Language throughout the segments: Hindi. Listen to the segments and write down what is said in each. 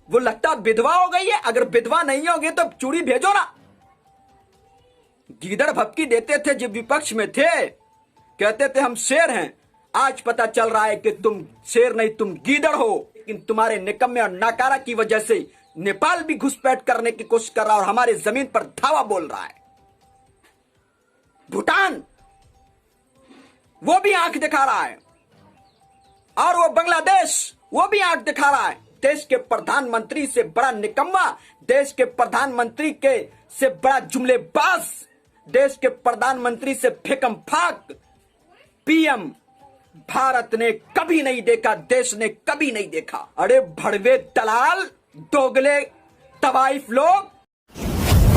वो लगता विधवा हो गई है। अगर विधवा नहीं होगी तो चूड़ी भेजो ना। गीदड़ भपकी देते थे जब विपक्ष में थे, कहते थे हम शेर हैं। आज पता चल रहा है कि तुम शेर नहीं, तुम गीदड़ हो। लेकिन तुम्हारे निकम्मे और नाकारा की वजह से नेपाल भी घुसपैठ करने की कोशिश कर रहा है और हमारे जमीन पर धावा बोल रहा है। भूटान वो भी आंख दिखा रहा है और वो बांग्लादेश वो भी आंख दिखा रहा है। देश के प्रधानमंत्री से बड़ा निकम्मा, देश के प्रधानमंत्री के से बड़ा जुमलेबाज, देश के प्रधानमंत्री से फेकम फाक पीएम भारत ने कभी नहीं देखा, देश ने कभी नहीं देखा। अरे भड़वे दलाल, दोगले तवाइफ लोग।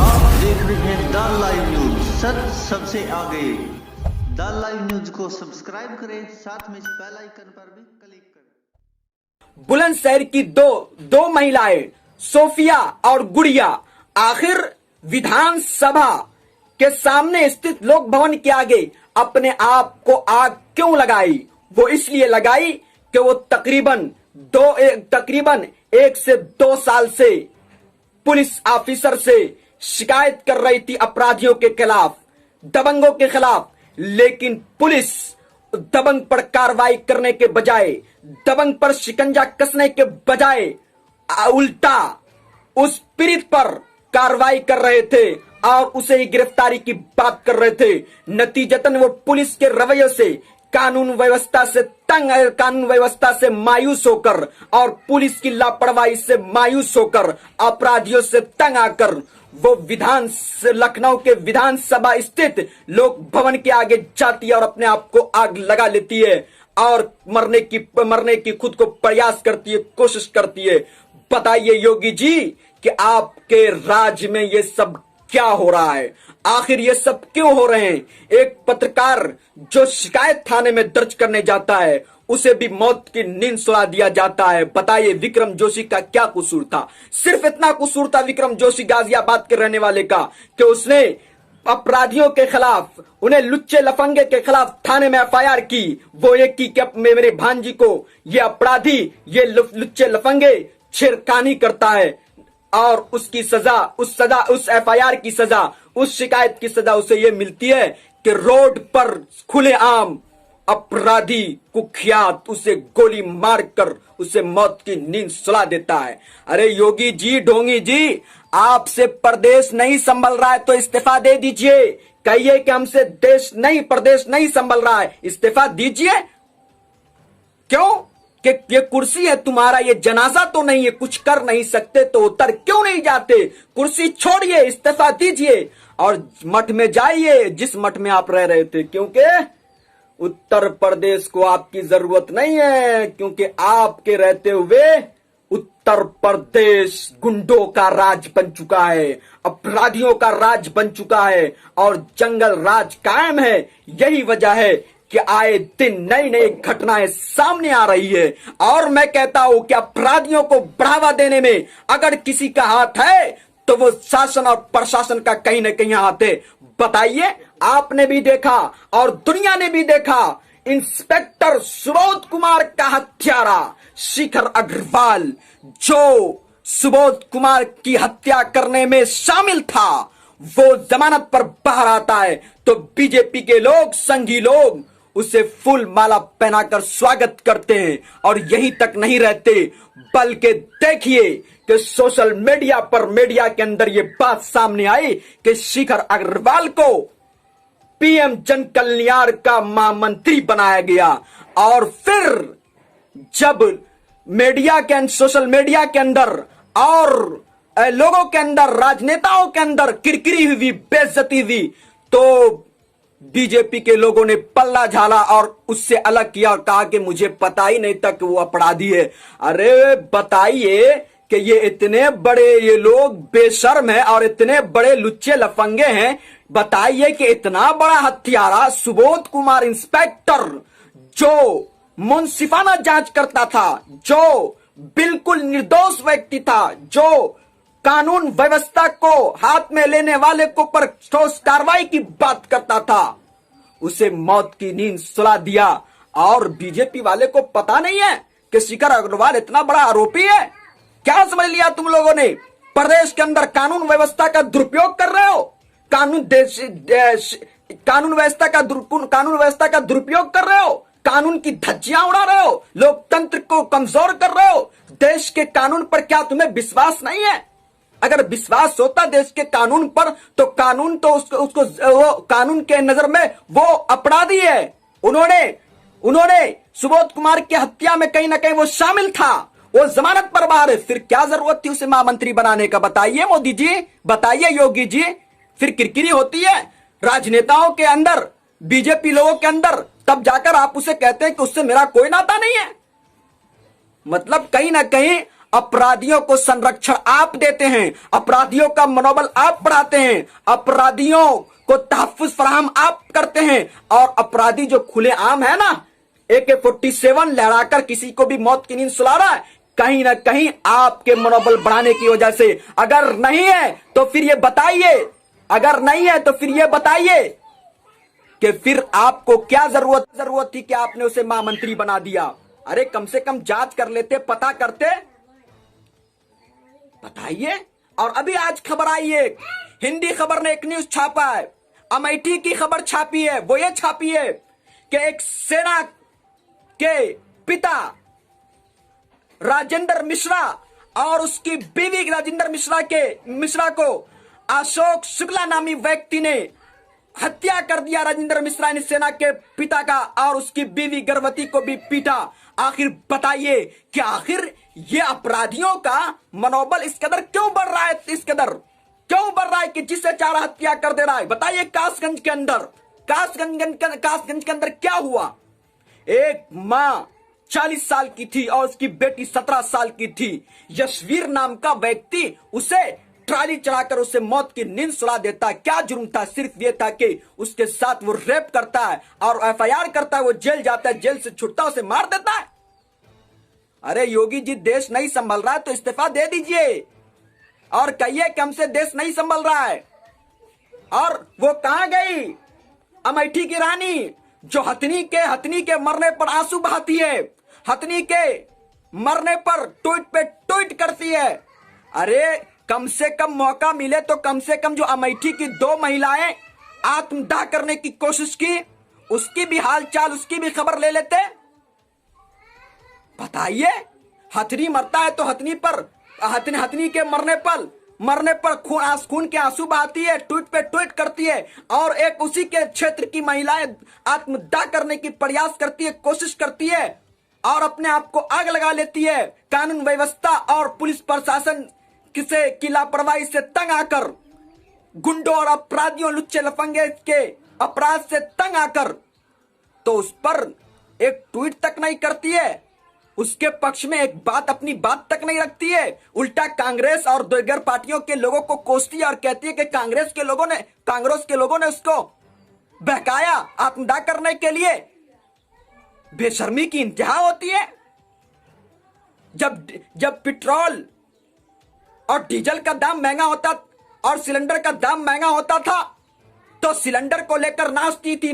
आप देख रहे हैं द लाइव न्यूज, सच सबसे आगे। द लाइव न्यूज को सब्सक्राइब करें, साथ में इस बेल आइकन पर भी क्लिक करें। बुलंदशहर की दो महिलाएं सोफिया और गुड़िया आखिर विधानसभा के सामने स्थित लोक भवन के आगे अपने आप को आग क्यों लगाई? वो इसलिए लगाई कि वो तकरीबन 1 से 2 साल से पुलिस ऑफिसर से शिकायत कर रही थी अपराधियों के खिलाफ, दबंगों के खिलाफ। लेकिन पुलिस दबंग पर कार्रवाई करने के बजाय, दबंग पर शिकंजा कसने के बजाय उल्टा उस पीड़ित पर कार्रवाई कर रहे थे और उसे ही गिरफ्तारी की बात कर रहे थे। नतीजतन वो पुलिस के रवैये से, कानून व्यवस्था से तंग, कानून व्यवस्था से मायूस होकर और पुलिस की लापरवाही से मायूस होकर, अपराधियों से तंग आकर वो लखनऊ के विधानसभा स्थित लोक भवन के आगे जाती है और अपने आप को आग लगा लेती है और मरने की खुद को प्रयास करती है, कोशिश करती है। बताइए योगी जी कि आपके राज्य में ये सब क्या हो रहा है? आखिर ये सब क्यों हो रहे हैं? एक पत्रकार जो शिकायत थाने में दर्ज करने जाता है उसे भी मौत की नींद सुला दिया जाता है। बताइए विक्रम जोशी का क्या कसूर था? सिर्फ इतना कसूर था विक्रम जोशी गाजियाबाद के रहने वाले का कि उसने अपराधियों के खिलाफ, उन्हें लुच्चे लफंगे के खिलाफ थाने में एफआईआर की। वो ये की कि मेरे भांजी को ये अपराधी, ये लुच्चे लफंगे छेड़खानी करता है और उसकी सजा, उस एफआईआर की सजा, उस शिकायत की सजा उसे ये मिलती है कि रोड पर खुलेआम अपराधी कुख्यात उसे गोली मारकर उसे मौत की नींद सुला देता है। अरे योगी जी, ढोंगी जी, आपसे प्रदेश नहीं संभल रहा है तो इस्तीफा दे दीजिए। कहिए कि हमसे प्रदेश नहीं संभल रहा है, इस्तीफा दीजिए। क्यों? कि ये कुर्सी है तुम्हारा, ये जनाजा तो नहीं है, कुछ कर नहीं सकते तो उतर क्यों नहीं जाते? कुर्सी छोड़िए, इस्तीफा दीजिए और मठ में जाइए जिस मठ में आप रह रहे थे। क्योंकि उत्तर प्रदेश को आपकी जरूरत नहीं है, क्योंकि आपके रहते हुए उत्तर प्रदेश गुंडों का राज बन चुका है, अपराधियों का राज बन चुका है और जंगल राज कायम है। यही वजह है कि आए दिन नई नई घटनाएं सामने आ रही है और मैं कहता हूं कि अपराधियों को बढ़ावा देने में अगर किसी का हाथ है तो वो शासन और प्रशासन का कहीं न कहीं हाथ है। बताइए, आपने भी देखा और दुनिया ने भी देखा, इंस्पेक्टर सुबोध कुमार का हत्यारा शिखर अग्रवाल, जो सुबोध कुमार की हत्या करने में शामिल था, वो जमानत पर बाहर आता है तो बीजेपी के लोग, संघी लोग उसे फूल माला पहनाकर स्वागत करते हैं। और यहीं तक नहीं रहते, बल्कि देखिए कि सोशल मीडिया पर, मीडिया के अंदर ये बात सामने आई कि शिखर अग्रवाल को पीएम जन कल्याण का महामंत्री बनाया गया। और फिर जब सोशल मीडिया के अंदर और लोगों के अंदर, राजनेताओं के अंदर किरकिरी हुई, बेइज्जती हुई, तो बीजेपी के लोगों ने पल्ला झाला और उससे अलग किया और कहा कि मुझे पता ही नहीं था कि वो अपराधी है। अरे बताइए कि ये इतने बड़े ये लोग बेशर्म है और इतने बड़े लुच्चे लफंगे हैं। बताइए कि इतना बड़ा हत्यारा सुबोध कुमार इंस्पेक्टर, जो मुंसिफाना जांच करता था, जो बिल्कुल निर्दोष व्यक्ति था, जो कानून व्यवस्था को हाथ में लेने वाले को पर ठोस कार्रवाई की बात करता था, उसे मौत की नींद सुला दिया। और बीजेपी वाले को पता नहीं है कि शिखर अग्रवाल इतना बड़ा आरोपी है। क्या समझ लिया तुम लोगों ने? प्रदेश के अंदर कानून व्यवस्था का दुरुपयोग कर रहे हो, कानून व्यवस्था का दुरुपयोग कर रहे हो, कानून की धज्जियां उड़ा रहे हो, लोकतंत्र को कमजोर कर रहे हो। देश के कानून पर क्या तुम्हें विश्वास नहीं है? अगर विश्वास होता देश के कानून पर तो कानून तो उसको वो कानून के नजर में वो अपराधी है। उन्होंने सुबोध कुमार की हत्या में कहीं ना कहीं वो शामिल था, वो जमानत पर बाहर है। फिर क्या जरूरत थी उसे महामंत्री बनाने का? बताइए मोदी जी, बताइए योगी जी। फिर किरकिरी होती है राजनेताओं के अंदर, बीजेपी लोगों के अंदर, तब जाकर आप उसे कहते हैं कि उससे मेरा कोई नाता नहीं है। मतलब कहीं ना कहीं अपराधियों को संरक्षण आप देते हैं, अपराधियों का मनोबल आप बढ़ाते हैं, अपराधियों को तहफ्फुज फराहम आप करते हैं। और अपराधी जो खुले आम है ना, AK-47 लहराकर किसी को भी मौत की नींद सुला रहा है, कहीं ना कहीं आपके मनोबल बढ़ाने की वजह से। अगर नहीं है तो फिर ये बताइए, अगर नहीं है तो फिर ये बताइए कि फिर आपको क्या जरूरत थी कि आपने उसे महामंत्री बना दिया? अरे कम से कम जांच कर लेते, पता करते, बताइए। और अभी आज खबर आई है, हिंदी खबर ने एक न्यूज छापा है, अमेठी की खबर छापी है। वो ये छापी है कि एक सेना के पिता राजेंद्र मिश्रा और उसकी बीवी राजेंद्र मिश्रा को अशोक शुक्ला नामी व्यक्ति ने हत्या कर दिया। राजेंद्र मिश्रा ने सेना के पिता का और उसकी बीवी गर्भवती को भी पीटा। आखिर बताइए कि आखिर ये अपराधियों का मनोबल इस कदर क्यों बढ़ रहा है, इस कदर क्यों बढ़ रहा है कि जिससे चार हत्या कर दे रहा है? बताइए कासगंज के अंदर क्या हुआ? एक मां 40 साल की थी और उसकी बेटी 17 साल की थी। यशवीर नाम का व्यक्ति उसे ट्राली चढ़ाकर उसे मौत की नींद सुला देता। क्या जुर्म था? सिर्फ ये था कि उसके साथ वो रेप करता है और FIR करता है, वो जेल जाता है, जेल से छुटता है, उसे मार देता है। अरे योगी जी, देश नहीं संभल रहा है तो इस्तीफा दे दीजिए और कहिए कि हमसे देश नहीं संभल रहा है। और वो कहां गई अमेठी की रानी जो हथनी के मरने पर आंसू बहाती है, हथनी के मरने पर ट्वीट पे ट्वीट करती है? अरे कम से कम मौका मिले तो कम से कम जो अमेठी की 2 महिलाएं आत्मदाह करने की कोशिश की, उसकी भी हालचाल, उसकी भी खबर ले लेते। बताइए, हथनी मरता है तो हथनी के मरने पर खून के आंसू बहाती है, ट्वीट पे ट्वीट करती है। और एक उसी के क्षेत्र की महिलाएं आत्मदाह करने की प्रयास करती है, कोशिश करती है और अपने आप को आग लगा लेती है। कानून व्यवस्था और पुलिस प्रशासन की लापरवाही से तंग आकर, गुंडों और अपराधियों, लुच्चे लफंगे के अपराध से तंग आकर तो उस पर एक ट्वीट तक नहीं करती है, उसके पक्ष में एक बात, अपनी बात तक नहीं रखती है। उल्टा कांग्रेस और दीगर पार्टियों के लोगों को कोसती है और कहती है कि कांग्रेस के लोगों ने उसको बहकाया आत्मदाह करने के लिए। बेशर्मी की इंतहा होती है। जब पेट्रोल और डीजल का दाम महंगा होता और सिलेंडर का दाम महंगा होता था तो सिलेंडर को लेकर नाचती थी।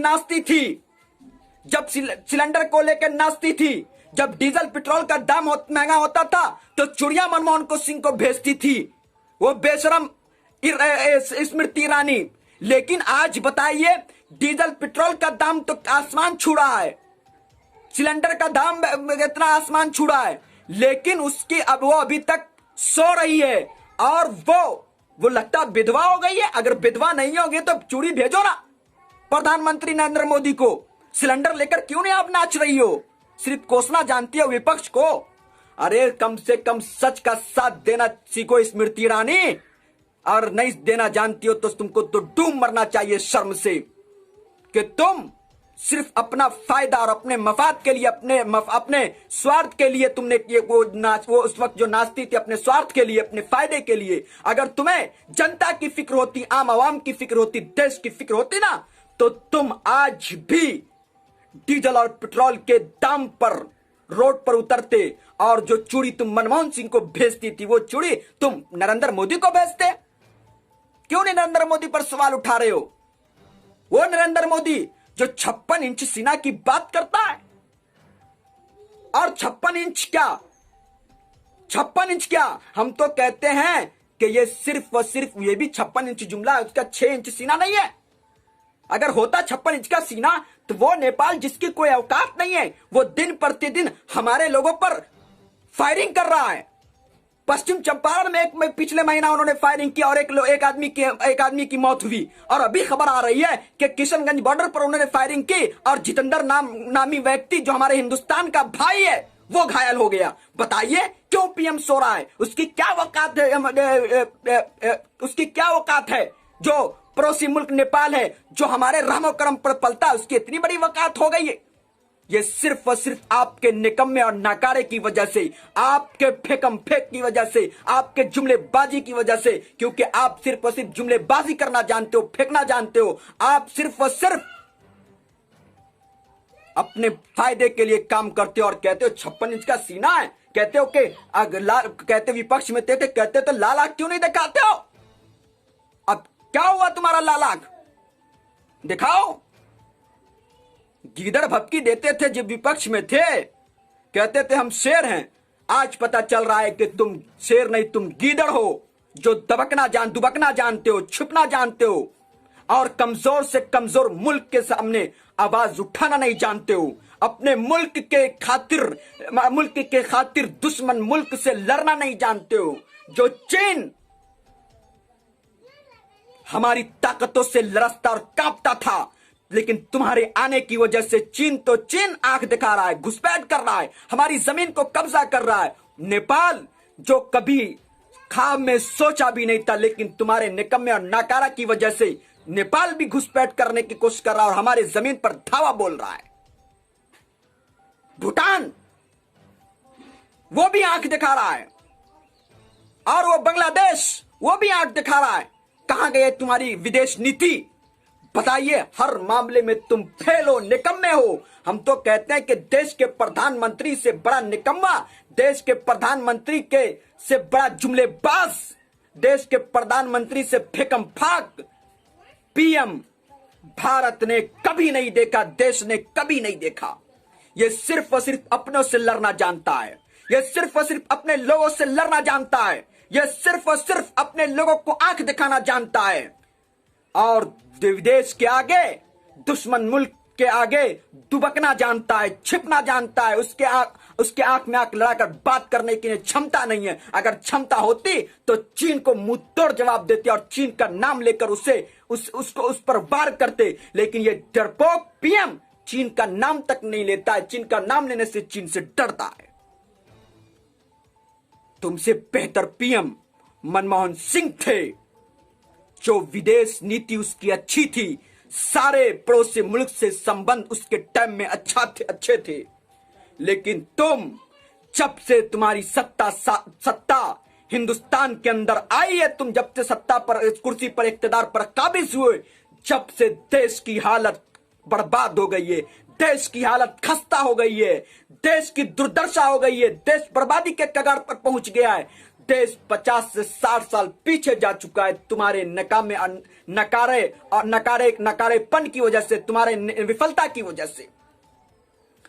जब सिलेंडर को लेकर नाचती थी, जब डीजल पेट्रोल का दाम महंगा होता था तो चुड़िया मनमोहन सिंह को भेजती थी, वो बेशरम स्मृति ईरानी। लेकिन आज बताइए, डीजल पेट्रोल का दाम तो आसमान छू रहा है, सिलेंडर का दाम इतना आसमान छू रहा है, लेकिन उसकी वो अभी तक सो रही है और वो लगता विधवा हो गई है। अगर विधवा नहीं होगी तो चूड़ी भेजो ना प्रधानमंत्री नरेंद्र मोदी को। सिलेंडर लेकर क्यों नहीं आप नाच रही हो? सिर्फ कोसना जानती हो विपक्ष को। अरे कम से कम सच का साथ देना सीखो स्मृति ईरानी, और नहीं देना जानती हो तो तुमको तो डूब मरना चाहिए शर्म से कि तुम सिर्फ अपना फायदा और अपने मफाद के लिए, अपने स्वार्थ के लिए तुमने वो उस वक्त जो नाचती थी अपने स्वार्थ के लिए, अपने फायदे के लिए। अगर तुम्हें जनता की फिक्र होती, आम आवाम की फिक्र होती, देश की फिक्र होती ना, तो तुम आज भी डीजल और पेट्रोल के दाम पर रोड पर उतरते और जो चूड़ी तुम मनमोहन सिंह को भेजती थी वो चूड़ी तुम नरेंद्र मोदी को भेजते। क्यों नहीं नरेंद्र मोदी पर सवाल उठा रहे हो? वो नरेंद्र मोदी जो 56 इंच सीना की बात करता है, और 56 इंच क्या 56 इंच क्या, हम तो कहते हैं कि ये सिर्फ और सिर्फ ये भी 56 इंच जुमला है, उसका 6 इंच सीना नहीं है। अगर होता 56 इंच का सीना तो वो नेपाल जिसकी कोई औकात नहीं है, वो दिन प्रतिदिन हमारे लोगों पर फायरिंग कर रहा है। पश्चिम चंपारण में पिछले महीना उन्होंने फायरिंग किया और एक आदमी की मौत हुई। और अभी खबर आ रही है कि किशनगंज बॉर्डर पर उन्होंने फायरिंग की और जितेंद्र नामी व्यक्ति जो हमारे हिंदुस्तान का भाई है वो घायल हो गया। बताइए क्यों पीएम सो रहा है? उसकी क्या औकात है? उसकी क्या औकात है? जो पड़ोसी मुल्क नेपाल है, जो हमारे रहमो करम पर पलता है, उसकी इतनी बड़ी औकात हो गई है। ये सिर्फ और सिर्फ आपके निकम्मे और नाकारे की वजह से, आपके फेकम फेक की वजह से, आपके जुमलेबाजी की वजह से, क्योंकि आप सिर्फ और सिर्फ जुमलेबाजी करना जानते हो, फेंकना जानते हो। आप सिर्फ और सिर्फ अपने फायदे के लिए काम करते हो और कहते हो 56 इंच का सीना है। कहते हो कि कहते विपक्ष में थे, कहते तो लाल आंख क्यों नहीं दिखाते हो? अब क्या हुआ तुम्हारा लाल आंख? दिखाओ। गीदड़ भपकी देते थे जब विपक्ष में थे, कहते थे हम शेर हैं। आज पता चल रहा है कि तुम शेर नहीं, तुम गीदड़ हो, जो दुबकना जानते हो, छुपना जानते हो और कमजोर से कमजोर मुल्क के सामने आवाज उठाना नहीं जानते हो। अपने मुल्क के खातिर दुश्मन मुल्क से लड़ना नहीं जानते हो। जो चीन हमारी ताकतों से लड़ता और कांपता था, लेकिन तुम्हारे आने की वजह से चीन आंख दिखा रहा है, घुसपैठ कर रहा है, हमारी जमीन को कब्जा कर रहा है। नेपाल जो कभी ख्वाब में सोचा भी नहीं था, लेकिन तुम्हारे निकम्मे और नाकारा की वजह से नेपाल भी घुसपैठ करने की कोशिश कर रहा है और हमारे जमीन पर धावा बोल रहा है। भूटान वो भी आंख दिखा रहा है और वो बांग्लादेश वो भी आंख दिखा रहा है। कहां गए तुम्हारी विदेश नीति? बताइए, हर मामले में तुम फेल हो, निकम्मे हो। हम तो कहते हैं कि देश के प्रधानमंत्री से बड़ा निकम्मा, देश के प्रधानमंत्री के से बड़ा जुमलेबाज, देश के प्रधानमंत्री से फेकम फाक पीएम भारत ने कभी नहीं देखा, देश ने कभी नहीं देखा। ये सिर्फ और सिर्फ अपनों से लड़ना जानता है, ये सिर्फ और सिर्फ अपने लोगों से लड़ना जानता है, ये सिर्फ और सिर्फ अपने लोगों को आंख दिखाना जानता है और विदेश के आगे, दुश्मन मुल्क के आगे दुबकना जानता है, छिपना जानता है। उसके आंख में आंख लड़ाकर बात करने की क्षमता नहीं है। अगर क्षमता होती तो चीन को मुंह तोड़ जवाब देते और चीन का नाम लेकर उस पर वार करते। लेकिन ये डरपोक पीएम चीन का नाम तक नहीं लेता है, चीन का नाम लेने से चीन से डरता है। तुमसे बेहतर पीएम मनमोहन सिंह थे, जो विदेश नीति उसकी अच्छी थी, सारे पड़ोसी मुल्क से संबंध उसके टाइम में अच्छे थे। लेकिन तुम, जब से तुम्हारी सत्ता हिंदुस्तान के अंदर आई है, तुम जब से सत्ता पर, कुर्सी पर, इख्तिदार पर काबिज हुए, जब से देश की हालत बर्बाद हो गई है, देश की हालत खस्ता हो गई है, देश की दुर्दशा हो गई है, देश बर्बादी के कगार पर पहुंच गया है। देश 50 से 60 साल पीछे जा चुका है तुम्हारे नकारेपन की वजह से, तुम्हारे विफलता की वजह से।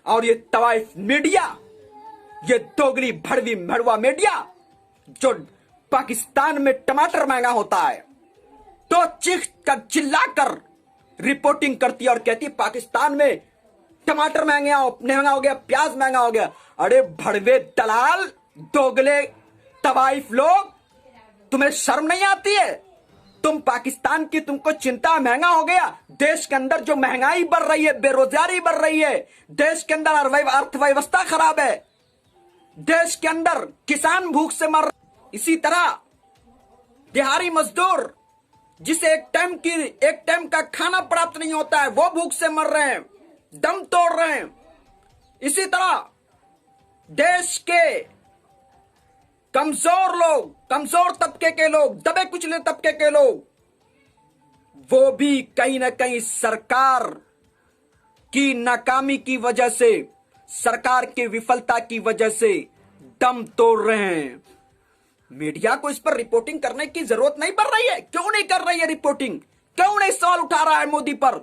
और ये तवाइफ मीडिया, ये दोगली भड़वी भड़वा मीडिया, जो पाकिस्तान में टमाटर महंगा होता है तो चीख कर चिल्लाकर रिपोर्टिंग करती है और कहती है पाकिस्तान में टमाटर महंगा हो गया, प्याज महंगा हो गया। अरे भड़वे दलाल, दोगले तवाइफ लोग, तुम्हें शर्म नहीं आती है? तुम पाकिस्तान की, तुमको चिंता, महंगा हो गया। देश के अंदर जो महंगाई बढ़ रही है, बेरोजगारी बढ़ रही है, देश के अंदर अर्थव्यवस्था खराब है, देश के अंदर किसान भूख से मर, इसी तरह दिहाड़ी मजदूर जिसे एक टाइम का खाना प्राप्त नहीं होता है, वो भूख से मर रहे हैं, दम तोड़ रहे हैं। इसी तरह देश के कमजोर लोग, कमजोर तबके के लोग, दबे कुचले तबके के लोग, वो भी कहीं ना कहीं सरकार की नाकामी की वजह से, सरकार की विफलता की वजह से दम तोड़ रहे हैं। मीडिया को इस पर रिपोर्टिंग करने की जरूरत नहीं पड़ रही है। क्यों नहीं कर रही है रिपोर्टिंग? क्यों नहीं सवाल उठा रहा है मोदी पर?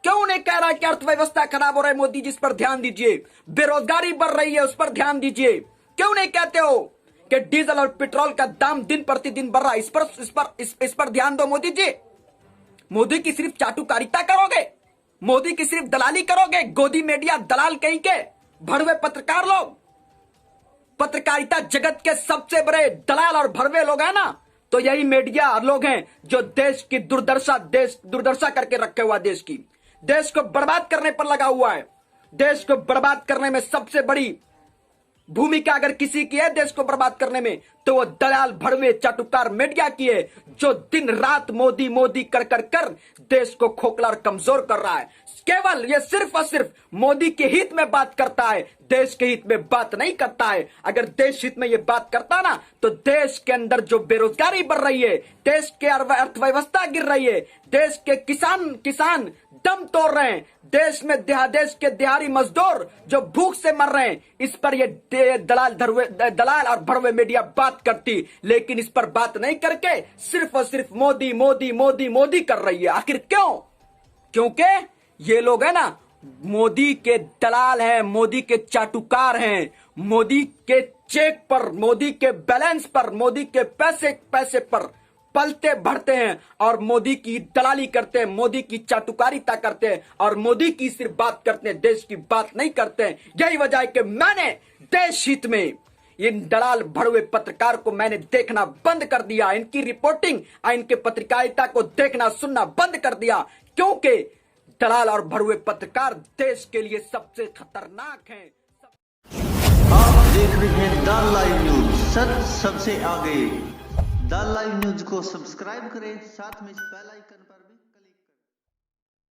क्यों नहीं कह रहा है कि अर्थव्यवस्था खराब हो रहा है, मोदी जी इस पर ध्यान दीजिए, बेरोजगारी बढ़ रही है उस पर ध्यान दीजिए? क्यों नहीं कहते हो कि डीजल और पेट्रोल का दाम दिन प्रतिदिन बढ़ रहा है। इस पर ध्यान दो मोदी जी। मोदी की सिर्फ चाटुकारिता करोगे, मोदी की सिर्फ दलाली करोगे। गोदी मीडिया दलाल कहीं के, भड़वे पत्रकार लोग, पत्रकारिता जगत के सबसे बड़े दलाल और भड़वे लोग हैं ना, तो यही मीडिया लोग हैं जो देश की दुर्दशा करके रखे हुआ, देश को बर्बाद करने पर लगा हुआ है। देश को बर्बाद करने में सबसे बड़ी भूमिका अगर किसी की है देश को बर्बाद करने में, तो वो दलाल भड़वे चाटुकार मीडिया की है, जो दिन रात मोदी मोदी कर देश को खोखला और कमजोर कर रहा है। केवल ये सिर्फ और सिर्फ मोदी के हित में बात करता है, देश के हित में बात नहीं करता है। अगर देश हित में ये बात करता ना, तो देश के अंदर जो बेरोजगारी बढ़ रही है, देश के अर्थव्यवस्था गिर रही है, देश के किसान दम तोड़ रहे हैं, देश के दिहाड़ी मजदूर जो भूख से मर रहे हैं, इस पर ये दलाल और भड़वे मीडिया बात करती, लेकिन इस पर बात नहीं करके सिर्फ और सिर्फ मोदी मोदी मोदी मोदी कर रही है। आखिर क्यों? क्योंकि ये लोग है ना मोदी के दलाल हैं, मोदी के चाटुकार हैं, मोदी के चेक पर, मोदी के बैलेंस पर, मोदी के पैसे पर पलते बढ़ते हैं और मोदी की दलाली करते हैं, मोदी की चाटुकारिता करते हैं और मोदी की सिर्फ बात करते हैं, देश की बात नहीं करते हैं। यही वजह है कि मैंने देश हित में इन दलाल भड़वे पत्रकार को मैंने देखना बंद कर दिया, इनकी रिपोर्टिंग, इनके पत्रकारिता को देखना सुनना बंद कर दिया, क्योंकि दलाल और भड़वे पत्रकार देश के लिए सबसे खतरनाक हैं। आप देख रहे हैं द लाइव न्यूज, सच सबसे आगे। द लाइव न्यूज को सब्सक्राइब करें, साथ में इस बेल आइकन